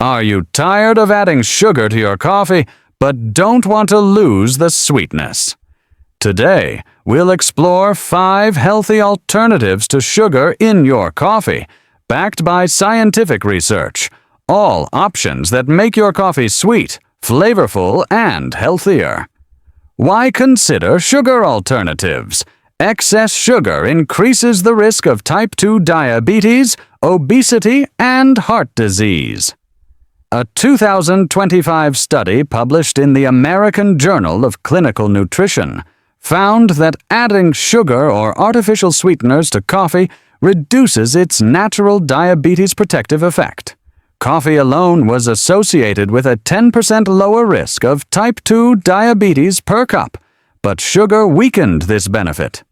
Are you tired of adding sugar to your coffee, but don't want to lose the sweetness? Today, we'll explore 5 healthy alternatives to sugar in your coffee, backed by scientific research. All options that make your coffee sweet, flavorful, and healthier. Why consider sugar alternatives? Excess sugar increases the risk of type 2 diabetes, obesity, and heart disease. A 2025 study published in the American Journal of Clinical Nutrition found that adding sugar or artificial sweeteners to coffee reduces its natural diabetes protective effect. Coffee alone was associated with a 10% lower risk of type 2 diabetes per cup, but sugar weakened this benefit.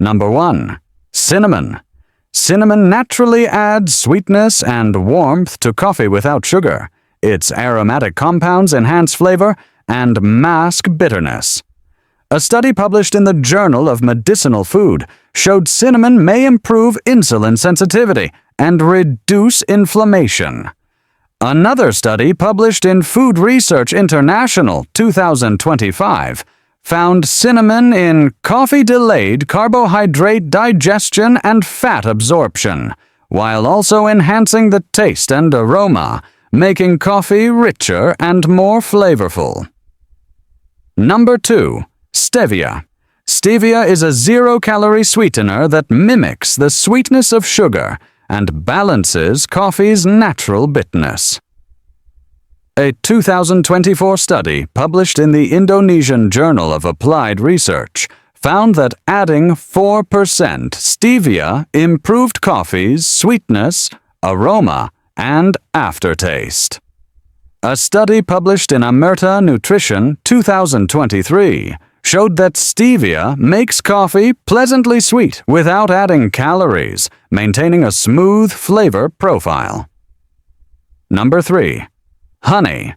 Number 1. Cinnamon. Cinnamon naturally adds sweetness and warmth to coffee without sugar. Its aromatic compounds enhance flavor and mask bitterness. A study published in the Journal of Medicinal Food showed cinnamon may improve insulin sensitivity and reduce inflammation. Another study published in Food Research International 2025 found cinnamon in coffee-delayed carbohydrate digestion and fat absorption, while also enhancing the taste and aroma, making coffee richer and more flavorful. Number 2. Stevia. Stevia is a zero-calorie sweetener that mimics the sweetness of sugar and balances coffee's natural bitterness. A 2024 study published in the Indonesian Journal of Applied Research found that adding 4% stevia improved coffee's sweetness, aroma, and aftertaste. A study published in Amerta Nutrition 2023 showed that stevia makes coffee pleasantly sweet without adding calories, maintaining a smooth flavor profile. Number 3. Honey.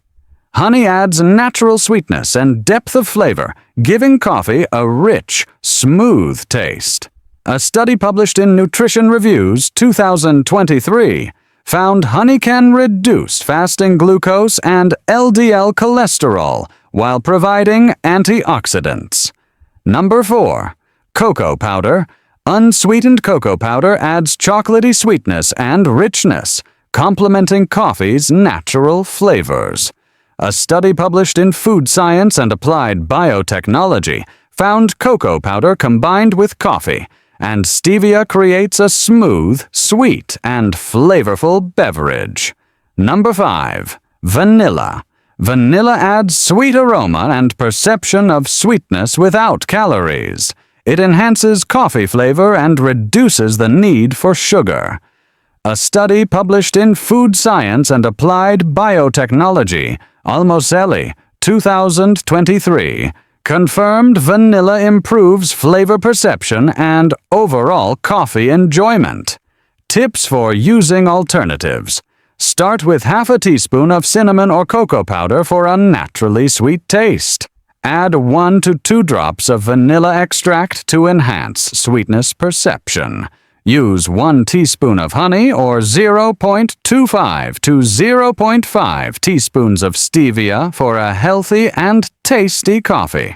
Honey adds natural sweetness and depth of flavor, giving coffee a rich, smooth taste. A study published in Nutrition Reviews 2023 found honey can reduce fasting glucose and LDL cholesterol while providing antioxidants. Number 4. Cocoa powder. Unsweetened cocoa powder adds chocolatey sweetness and richness, complementing coffee's natural flavors. A study published in Food Science and Applied Biotechnology found cocoa powder combined with coffee, and stevia creates a smooth, sweet, and flavorful beverage. Number 5. Vanilla. Vanilla adds sweet aroma and perception of sweetness without calories. It enhances coffee flavor and reduces the need for sugar. A study published in Food Science and Applied Biotechnology, Almoselli, 2023, confirmed vanilla improves flavor perception and overall coffee enjoyment. Tips for using alternatives. Start with half a teaspoon of cinnamon or cocoa powder for a naturally sweet taste. Add 1 to 2 drops of vanilla extract to enhance sweetness perception. Use 1 teaspoon of honey or 0.25 to 0.5 teaspoons of stevia for a healthy and tasty coffee.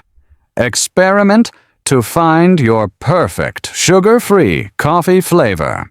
Experiment to find your perfect sugar-free coffee flavor.